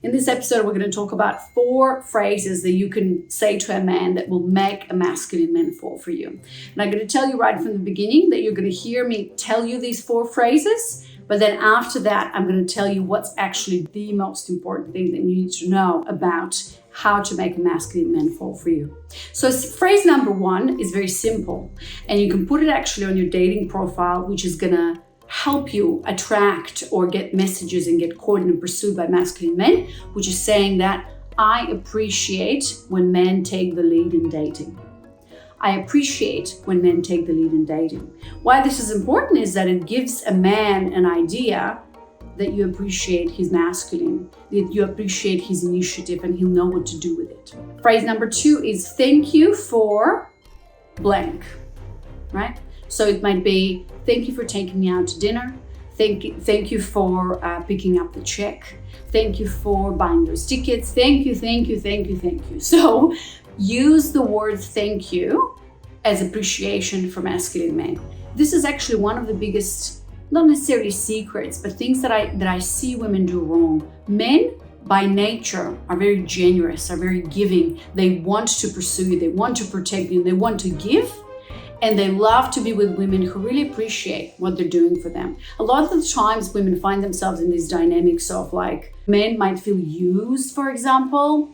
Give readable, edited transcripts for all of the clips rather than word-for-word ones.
In this episode, we're going to talk about 4 phrases that you can say to a man that will make a masculine man fall for you. And I'm going to tell you right from the beginning that you're going to hear me tell you these 4 phrases, but then after that, I'm going to tell you what's actually the most important thing that you need to know about how to make a masculine man fall for you. So phrase number 1 is very simple, and you can put it actually on your dating profile, which is going to help you attract or get messages and get courted and pursued by masculine men, which is saying that I appreciate when men take the lead in dating. I appreciate when men take the lead in dating. Why this is important is that it gives a man an idea that you appreciate his masculine, that you appreciate his initiative, and he'll know what to do with it. Phrase number 2 is thank you for blank, right? So it might be, thank you for taking me out to dinner. Thank you for picking up the check. Thank you for buying those tickets. Thank you. So use the word thank you as appreciation for masculine men. This is actually one of the biggest, not necessarily secrets, but things that I see women do wrong. Men by nature are very generous, are very giving. They want to pursue you, they want to protect you, they want to give. And they love to be with women who really appreciate what they're doing for them. A lot of the times women find themselves in these dynamics of like, men might feel used, for example.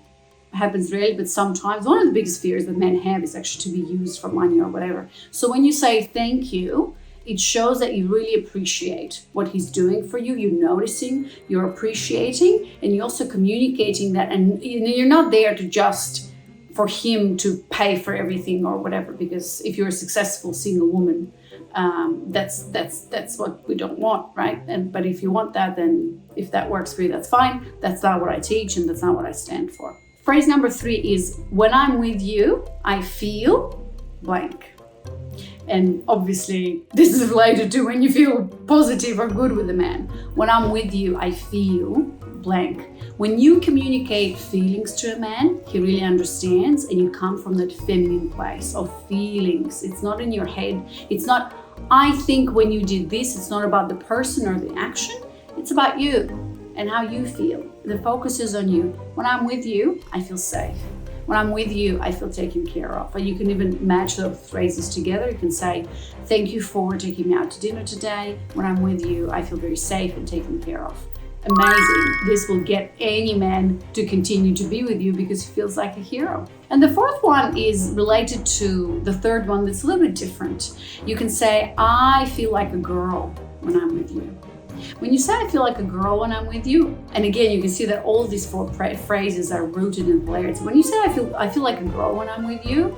It happens rarely, but sometimes. One of the biggest fears that men have is actually to be used for money or whatever. So when you say thank you, it shows that you really appreciate what he's doing for you. You're noticing, you're appreciating, and you're also communicating that. And you're not there to just for him to pay for everything or whatever, because if you're a successful single woman, that's what we don't want, right? But if you want that, then if that works for you, that's fine. That's not what I teach, and that's not what I stand for. Phrase number 3 is when I'm with you, I feel blank. And obviously this is related to when you feel positive or good with a man. When I'm with you, I feel blank. When you communicate feelings to a man, he really understands, and you come from that feminine place of feelings. It's not in your head. It's not, I think when you did this, it's not about the person or the action. It's about you and how you feel. The focus is on you. When I'm with you, I feel safe. When I'm with you, I feel taken care of. Or you can even match those phrases together. You can say, thank you for taking me out to dinner today. When I'm with you, I feel very safe and taken care of. Amazing. This will get any man to continue to be with you because he feels like a hero. And the 4th one is related to the 3rd one that's a little bit different. You can say, I feel like a girl when I'm with you. When you say I feel like a girl when I'm with you, and again, you can see that all these 4 phrases are rooted in polarity. When you say I feel like a girl when I'm with you,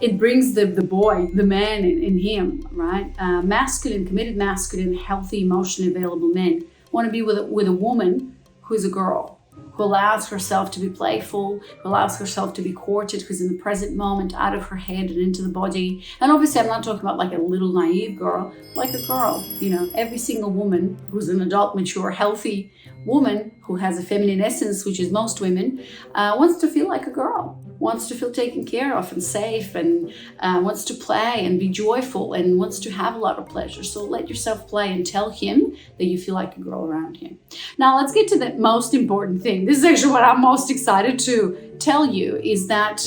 it brings the boy, the man in him, right? Masculine, committed masculine, healthy, emotionally available men want to be with a woman who's a girl, who allows herself to be playful, who allows herself to be courted, who's in the present moment, out of her head and into the body. And obviously I'm not talking about like a little naive girl, like a girl. You know, every single woman who's an adult, mature, healthy woman who has a feminine essence, which is most women, wants to feel like a girl, wants to feel taken care of and safe, and wants to play and be joyful and wants to have a lot of pleasure. So let yourself play and tell him that you feel like a girl around him. Now let's get to the most important thing. This is actually what I'm most excited to tell you, is that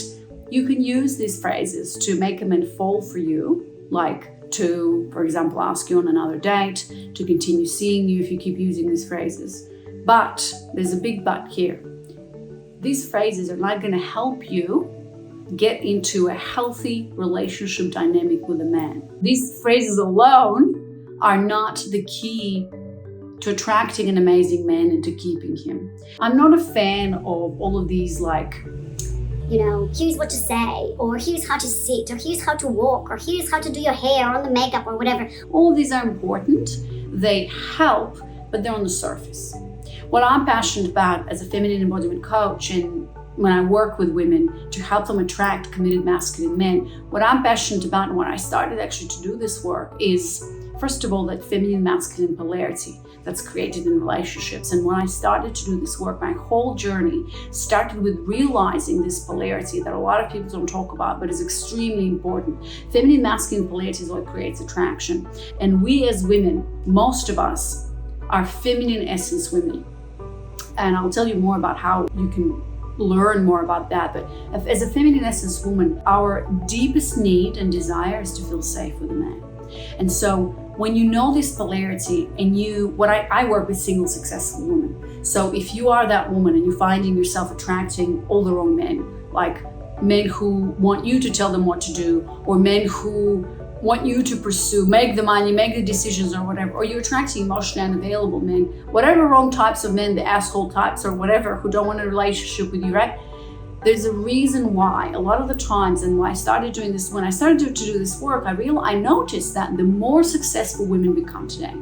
you can use these phrases to make a man fall for you, like to, for example, ask you on another date, to continue seeing you if you keep using these phrases. But there's a big but here. These phrases are not going to help you get into a healthy relationship dynamic with a man. These phrases alone are not the key to attracting an amazing man and to keeping him. I'm not a fan of all of these like, you know, here's what to say, or here's how to sit, or here's how to walk, or here's how to do your hair or the makeup or whatever. All of these are important. They help, but they're on the surface. What I'm passionate about as a feminine embodiment coach, and when I work with women to help them attract committed masculine men, what I'm passionate about and when I started actually to do this work is, first of all, that feminine masculine polarity that's created in relationships. And when I started to do this work, my whole journey started with realizing this polarity that a lot of people don't talk about, but is extremely important. Feminine masculine polarity is what creates attraction. And we as women, most of us, are feminine essence women. And I'll tell you more about how you can learn more about that. But as a feminine essence woman, our deepest need and desire is to feel safe with a man. And so when you know this polarity and I work with single successful women. So if you are that woman and you're finding yourself attracting all the wrong men, like men who want you to tell them what to do, or men who want you to pursue, make the money, make the decisions or whatever, or you're attracting emotionally unavailable men, whatever wrong types of men, the asshole types or whatever, who don't want a relationship with you, right? There's a reason why a lot of the times, and when I started doing this, when I started to do this work, I noticed that the more successful women become today,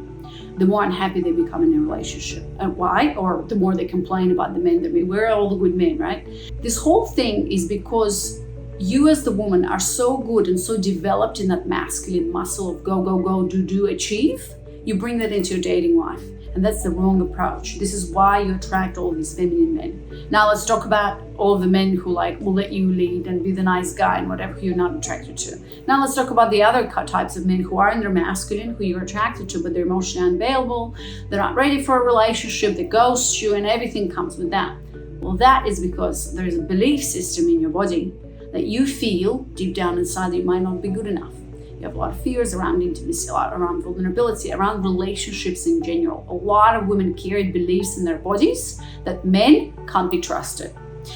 the more unhappy they become in a relationship. And why? Or the more they complain about the men that we're all the good men, right? This whole thing is because you as the woman are so good and so developed in that masculine muscle of go, go, go, do, achieve. You bring that into your dating life. And that's the wrong approach. This is why you attract all these feminine men. Now let's talk about all the men who will let you lead and be the nice guy and whatever you're not attracted to. Now let's talk about the other types of men who are in their masculine, who you're attracted to, but they're emotionally unavailable. They're not ready for a relationship. They ghost you and everything comes with that. Well, that is because there's a belief system in your body that you feel deep down inside that you might not be good enough. You have a lot of fears around intimacy, a lot around vulnerability, around relationships in general. A lot of women carry beliefs in their bodies that men can't be trusted,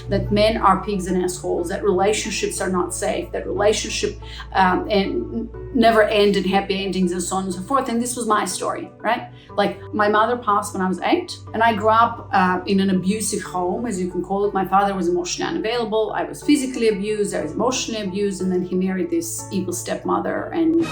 that men are pigs and assholes, that relationships are not safe, that relationship and never end in happy endings and so on and so forth. And this was my story, right? Like my mother passed when I was 8 and I grew up in an abusive home, as you can call it. My father was emotionally unavailable. I was physically abused. I was emotionally abused. And then he married this evil stepmother and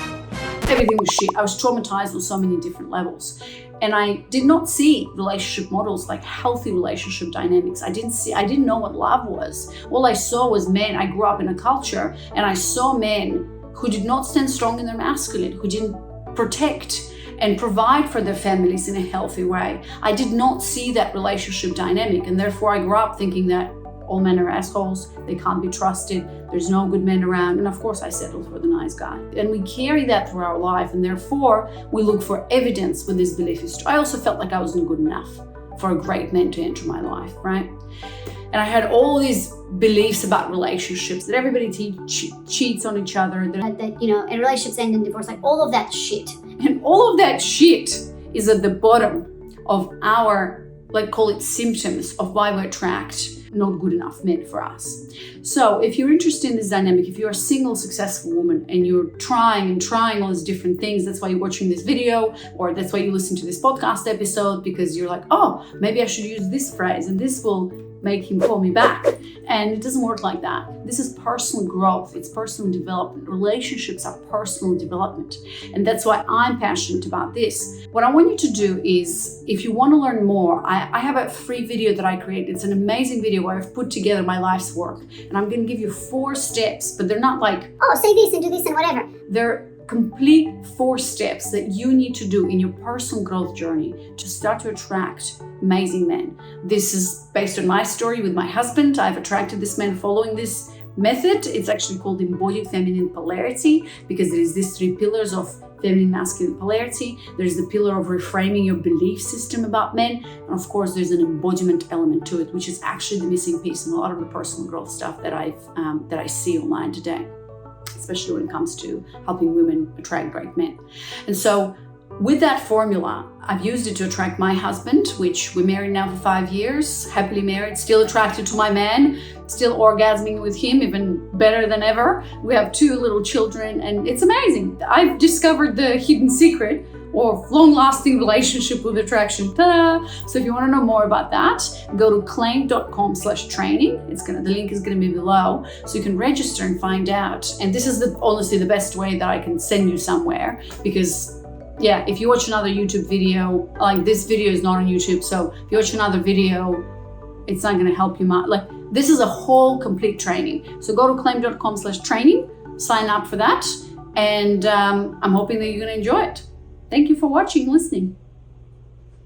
everything was shit. I was traumatized on so many different levels. And I did not see relationship models like healthy relationship dynamics. I didn't know what love was. All I saw was men. I grew up in a culture and I saw men who did not stand strong in their masculine, who didn't protect and provide for their families in a healthy way. I did not see that relationship dynamic, and therefore I grew up thinking that all men are assholes, they can't be trusted, there's no good men around, and of course I settled for the nice guy. And we carry that through our life, and therefore we look for evidence with this belief history. I also felt like I wasn't good enough for a great man to enter my life, right? And I had all these beliefs about relationships, that everybody cheats on each other. That and relationships end in divorce, like all of that shit. And all of that shit is at the bottom of our, call it symptoms of why we attract not good enough men for us. So if you're interested in this dynamic, if you're a single successful woman and you're trying all these different things, that's why you're watching this video, or that's why you listen to this podcast episode, because you're like, oh, maybe I should use this phrase and this will make him call me back. And it doesn't work like that. This is personal growth. It's personal development. Relationships are personal development. And that's why I'm passionate about this. What I want you to do is, if you want to learn more, I have a free video that I created. It's an amazing video where I've put together my life's work. And I'm going to give you 4 steps, but they're not like, oh, say this and do this and whatever. They're complete 4 steps that you need to do in your personal growth journey to start to attract amazing men. This is based on my story with my husband. I've attracted this man following this method. It's actually called embodied feminine polarity, because there is these 3 pillars of feminine masculine polarity. There's the pillar of reframing your belief system about men, and of course there's an embodiment element to it, which is actually the missing piece in a lot of the personal growth stuff that I see online today, especially when it comes to helping women attract great men. And so with that formula, I've used it to attract my husband, which we're married now for 5 years, happily married, still attracted to my man, still orgasming with him, even better than ever. We have 2 little children, and it's amazing. I've discovered the hidden secret of long-lasting relationship with attraction. Ta-da! So if you want to know more about that, go to claim.com/training. The link is going to be below, so you can register and find out. And this is honestly the best way that I can send you somewhere, because if you watch another YouTube video, like this video is not on YouTube, so if you watch another video, it's not going to help you much. This is a whole complete training. So go to claim.com/training, sign up for that, and I'm hoping that you're going to enjoy it. Thank you for watching and listening.